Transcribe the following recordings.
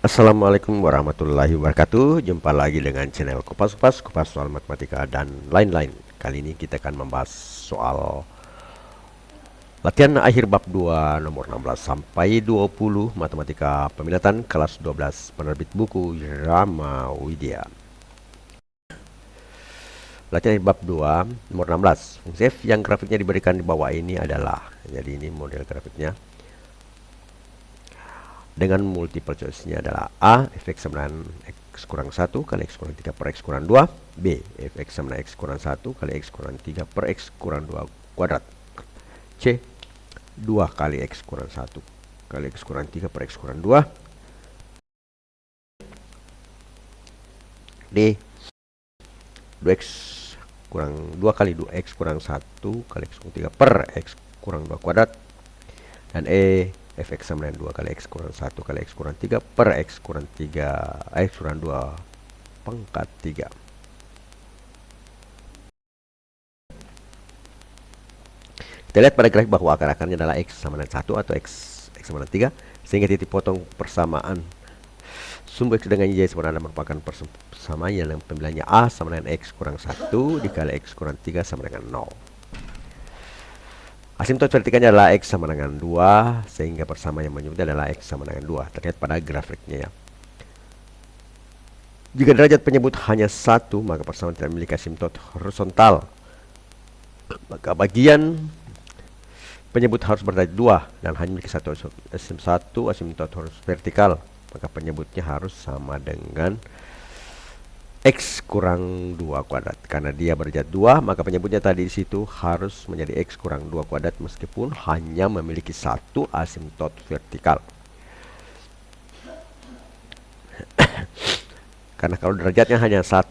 Assalamualaikum warahmatullahi wabarakatuh. Jumpa lagi dengan channel Kupas soal matematika dan lain-lain. Kali ini kita akan membahas soal latihan akhir bab 2 nomor 16 sampai 20 matematika peminatan kelas 12 penerbit buku Rama Widya. Latihan akhir bab 2 nomor 16. Fungsi f yang grafiknya diberikan di bawah ini adalah, jadi ini model grafiknya. Dengan multiple choice-nya adalah A, fx sama dengan x kurang 1 kali x kurang 3 per x kurang 2. B, fx sama dengan x kurang 1 kali x kurang 3 per x kurang 2 kuadrat. C, 2 kali x kurang 1 kali x kurang 3 per x kurang 2. D, 2x kurang 2 kali 2x kurang 1 kali x kurang 3 per x kurang 2 kuadrat. Dan E, fx sama dengan 2 kali x kurang 1 kali x kurang 3 per x kurang 3 x kurang 2 pangkat 3. Kita lihat pada grafik bahwa akar-akarnya adalah x sama dengan 1 atau x sama dengan 3, sehingga titik potong persamaan sumbu x dengan y sama dengan merupakan persamaan yang pemilihannya A sama dengan x kurang 1 dikali x kurang 3 sama dengan 0. Asimtot vertikalnya adalah x sama dengan 2, sehingga persamaan yang menyebutnya adalah x sama dengan 2, terkait pada grafiknya ya. Jika derajat penyebut hanya 1, maka persamaan tidak memiliki asimtot horizontal. Maka bagian penyebut harus berderajat 2 dan hanya memiliki satu asimtot vertikal. Maka penyebutnya harus sama dengan x kurang 2 kuadrat. Karena dia berderajat 2, maka penyebutnya tadi di situ harus menjadi x kurang 2 kuadrat meskipun hanya memiliki satu asimtot vertikal. Karena kalau derajatnya hanya 1,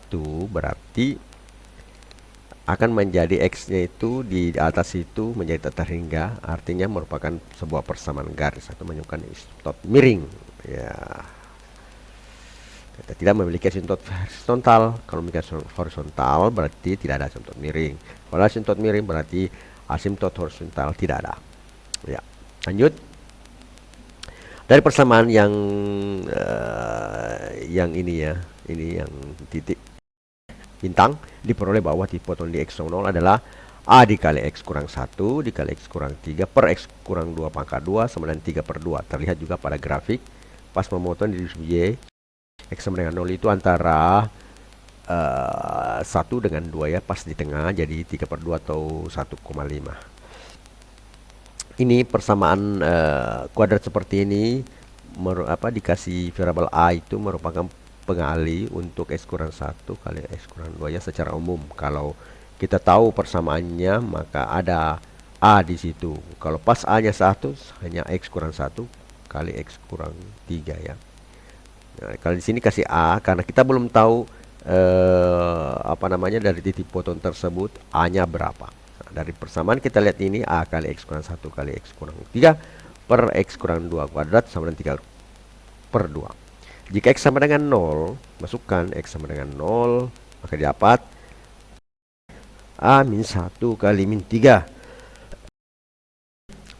berarti akan menjadi x-nya itu di atas itu menjadi tata hingga, artinya merupakan sebuah persamaan garis atau menunjukkan asimtot miring ya. Kita tidak memiliki asimtot horizontal. Kalau memiliki horizontal berarti tidak ada asimtot miring. Kalau asimtot miring berarti asimtot horizontal tidak ada. Ya, lanjut. Dari persamaan yang ini ya, ini yang titik bintang diperoleh bahwa titik potong di x 0 adalah A dikali x kurang 1 dikali x kurang 3 per x kurang 2 pangkat 2 sama dengan 3 per 2. Terlihat juga pada grafik pas memotong di y x sama dengan 0 itu antara 1 dengan 2 ya, pas di tengah, jadi 3 per 2 atau 1,5. Ini persamaan kuadrat seperti ini dikasih variabel A itu merupakan pengali untuk x kurang 1 kali x kurang 2 ya secara umum. Kalau kita tahu persamaannya maka ada A di situ. Kalau pas A-nya 1 hanya x kurang 1 kali x kurang 3 ya. Nah, kalau di sini kasih A karena kita belum tahu dari titik potong tersebut A-nya berapa. Nah, dari persamaan kita lihat ini A kali x kurang 1 kali x kurang 3 per x kurang 2 kuadrat sama dengan 3 per 2. Jika x sama dengan 0, masukkan x sama dengan 0, maka dapat A min 1 kali min 3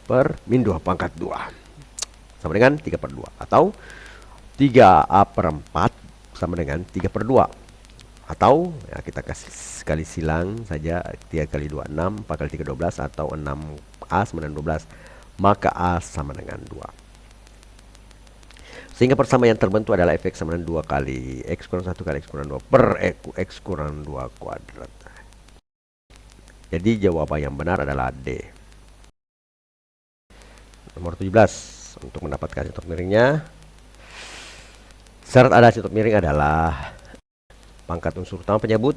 per min 2 pangkat 2 sama dengan 3 per 2 atau 3A per 4 sama dengan 3 per 2. Atau ya kita kasih sekali silang saja, 3 kali 2 6, 4 kali 3 12, atau 6A sama dengan 12, maka A sama dengan 2. Sehingga persamaan yang terbentuk adalah fx sama dengan 2 kali x kurang 1 kali x kurang 2 per x kurang 2 kuadrat. Jadi jawaban yang benar adalah D. Nomor 17. Untuk mendapatkan asimtot miringnya, syarat ada asimtot miring adalah pangkat unsur utama penyebut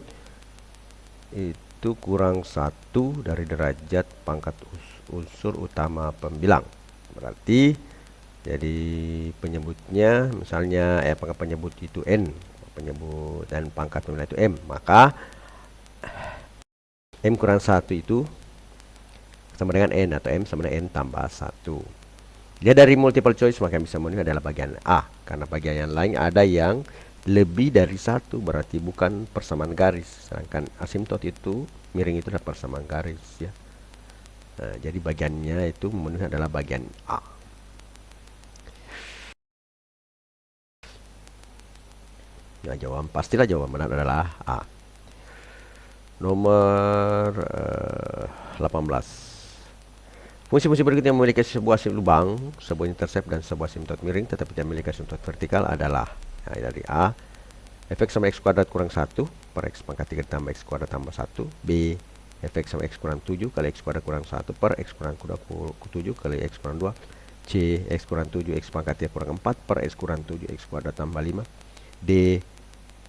itu kurang 1 dari derajat pangkat unsur utama pembilang. Berarti jadi penyebutnya misalnya pangkat penyebut itu n, penyebut dan pangkat pembilang itu m, maka m kurang 1 itu sama dengan n atau m sama dengan n tambah 1. Dia dari multiple choice maka yang bisa memenuhi adalah bagian A, karena bagian yang lain ada yang lebih dari 1, berarti bukan persamaan garis, sedangkan asimtot itu miring itu adalah persamaan garis ya. Nah, jadi bagiannya itu memenuhi adalah bagian A. Nah, jawaban pastilah jawaban benar adalah A. Nomor 18. Fungsi-fungsi berikut yang memiliki sebuah lubang, sebuah intercept dan sebuah asimtot miring tetapi tidak memiliki asimtot vertikal adalah, nah, dari A, fx sama x kuadrat kurang 1 per x pangkat 3 ditambah x kuadrat tambah 1. B, fx sama x kurang 7 kali x kuadrat kurang 1 per x kurang 7 kali x kurang 2. C, x kurang 7 x pangkat 3 kurang 4 per x kurang 7 x kuadrat tambah 5. D,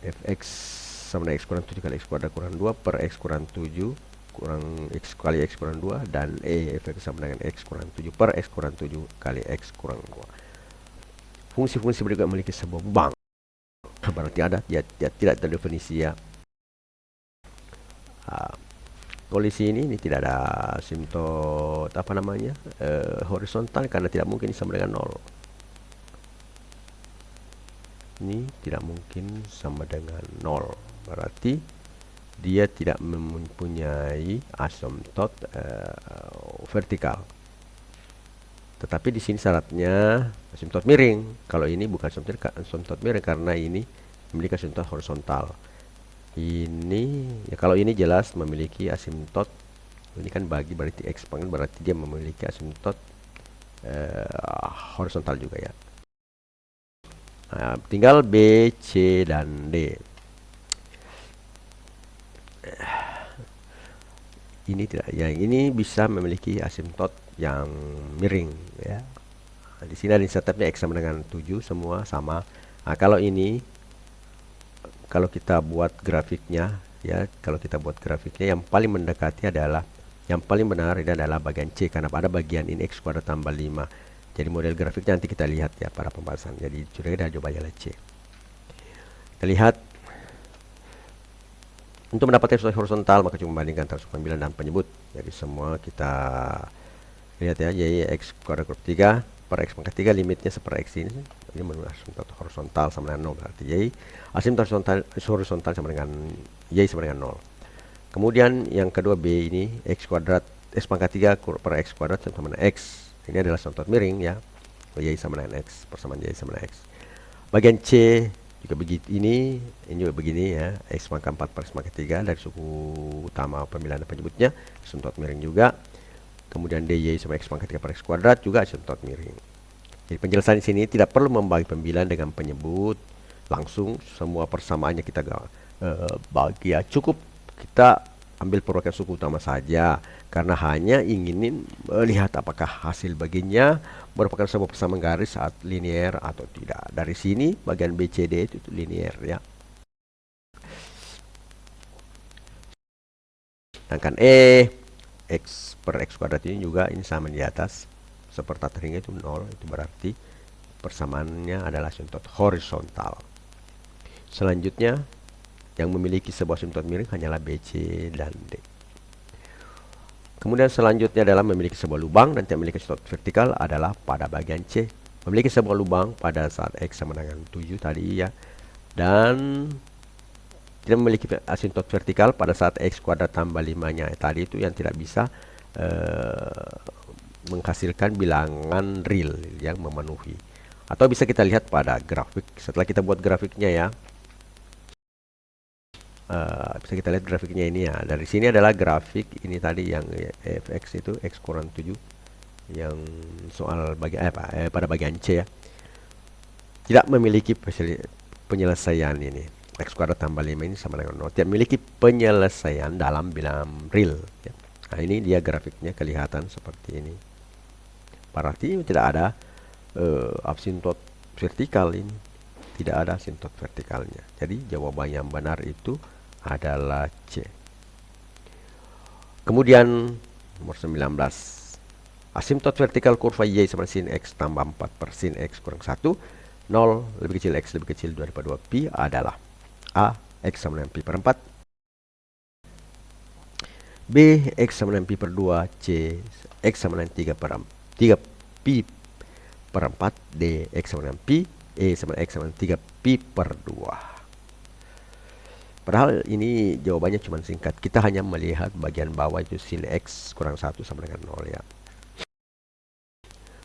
fx sama dengan x kurang 7 kali x kuadrat kurang 2 per x kurang 7 kurang x kali x kurang 2. Dan E, fx sama dengan x kurang 7 per x kurang 7 kali x kurang 2. Fungsi-fungsi berikut memiliki sebuah lubang, berarti ada, dia tidak terdefinisi ya. Polisi ini tidak ada asimtot apa namanya horizontal karena tidak mungkin sama dengan 0. Ini tidak mungkin sama dengan 0, berarti dia tidak mempunyai asimtot vertikal. Tetapi di sini syaratnya asimtot miring. Kalau ini bukan asimtot miring karena ini memiliki asimtot horizontal. Ini ya, kalau ini jelas memiliki asimtot. Ini kan bagi berarti x pangkat, berarti dia memiliki asimtot horizontal juga ya. Nah, tinggal B, C, dan D. Ini tidak, yang ini bisa memiliki asimtot yang miring ya. Nah, di sini ada interceptnya x sama dengan 7, semua sama. Nah, kalau ini kalau kita buat grafiknya ya, kalau kita buat grafiknya yang paling mendekati adalah, yang paling benar ini adalah bagian C karena pada bagian ini x kuadrat tambah 5. Jadi model grafiknya nanti kita lihat ya pada pembahasan. Jadi sudah jawabannya adalah C. Kita lihat untuk mendapatkan isoter horizontal maka cuma membandingkan antara suku pembilan dan penyebut. Jadi semua kita lihat ya, y x kuadrat kurang 3 per x pangkat 3 limitnya seper x ini menurut asimtot horizontal sama dengan 0, berarti y asimtot horizontal sama dengan y sama dengan 0. Kemudian yang kedua B ini x kuadrat x pangkat 3 per x kuadrat sama dengan x. Ini adalah asimtot miring ya. Y sama dengan x, persamaan y sama dengan x. Bagian C juga begitu, ini juga begini ya, x pangkat 4 per x pangkat 3 dari suku utama pembilan dan penyebutnya asimtot miring juga. Kemudian dy sama x pangkat 3 per x kuadrat juga asimtot miring. Jadi penjelasan di sini tidak perlu membagi pembilan dengan penyebut langsung, semua persamaannya kita bagi ya, cukup kita ambil perwakilan suku utama saja karena hanya ingin melihat apakah hasil bagiannya merupakan sebuah persamaan garis saat linear atau tidak. Dari sini bagian BCD itu linear ya. Sedangkan E, x per x kuadrat ini juga ini sama di atas, seperti ringnya itu 0, itu berarti persamaannya adalah asimtot horizontal. Selanjutnya yang memiliki sebuah asimtot miring hanyalah B, C, dan D. Kemudian selanjutnya adalah memiliki sebuah lubang dan tidak memiliki asimtot vertikal adalah pada bagian C. Memiliki sebuah lubang pada saat x sama dengan 7 tadi ya, dan tidak memiliki asimtot vertikal pada saat x kuadrat tambah 5-nya tadi itu yang tidak bisa menghasilkan bilangan real yang memenuhi. Atau bisa kita lihat pada grafik setelah kita buat grafiknya ya. Bisa kita lihat grafiknya ini ya. Dari sini adalah grafik ini tadi yang fx itu x kurang 7 yang soal pada bagian C ya. Tidak memiliki penyelesaian ini. X kuadrat tambah 5 ini sama dengan 0. Tidak memiliki penyelesaian dalam bilangan real ya. Nah, ini dia grafiknya kelihatan seperti ini. Berarti tidak ada asimtot vertikal ini. Tidak ada asimtot vertikalnya. Jadi jawaban yang benar itu adalah C. Kemudian nomor 19. Asimtot vertikal kurva y sama sin x tambah 4 per sin x kurang 1, 0 lebih kecil x lebih kecil daripada 2 pi adalah A, x sama dengan pi per 4, B, x sama dengan pi per 2, C, x sama dengan 3 pi per 4, D, x sama dengan pi, E sama dengan x sama dengan 3 pi per 2. Padahal ini jawabannya cuma singkat. Kita hanya melihat bagian bawah itu sin x kurang 1 sama dengan 0 ya.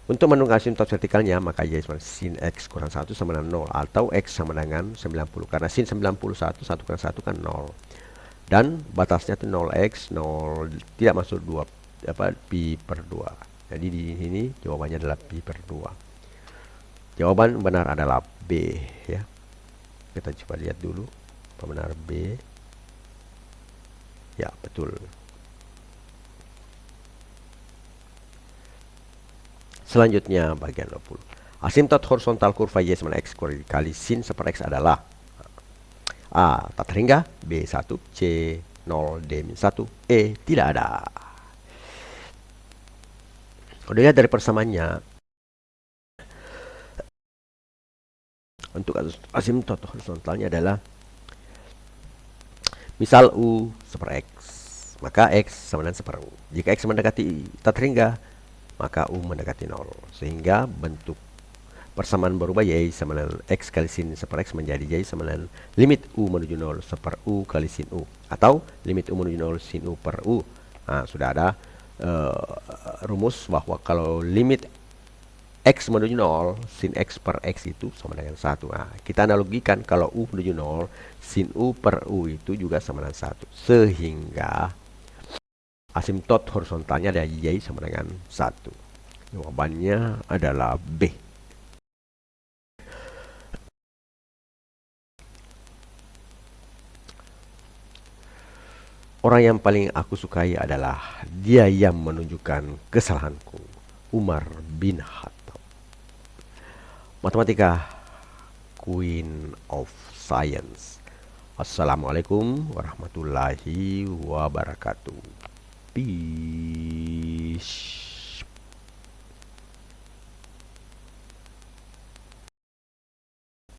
Untuk menentukan asimtot vertikalnya, maka Y sama sin X kurang 1 sama dengan 0. Atau X sama dengan 90. Karena sin 91, 1 kurang 1 kan 0. Dan batasnya itu 0x, 0 tidak masuk 2, pi per 2. Jadi di sini jawabannya adalah pi per 2. Jawaban benar adalah B ya. Kita coba lihat dulu benar B. Ya, betul. Selanjutnya bagian 20. Asimtot horizontal kurva Y sama X kali sin per X adalah A. Tak terhingga. B. 1. C. 0. D. 1. E. Tidak ada. Kalau dilihat dari persamaannya, untuk asimtot horizontalnya adalah misal U per X, maka X sama dengan per U. Jika X mendekati tak terhingga, maka U mendekati 0. Sehingga bentuk persamaan berubah Y sama dengan X kali sin per X menjadi Y sama dengan limit U menuju 0 per U kali sin U. Atau limit U menuju 0 sin U per U. Nah, sudah ada rumus bahwa kalau limit X menuju 0, sin X per X itu sama dengan 1. Nah, kita analogikan kalau U menuju 0, sin U per U itu juga sama dengan 1. Sehingga asimtot horizontalnya ada Y sama dengan 1. Jawabannya adalah B. Orang yang paling aku sukai adalah dia yang menunjukkan kesalahanku, Umar bin Khattab. Matematika, Queen of Science. Assalamualaikum warahmatullahi wabarakatuh. Peace.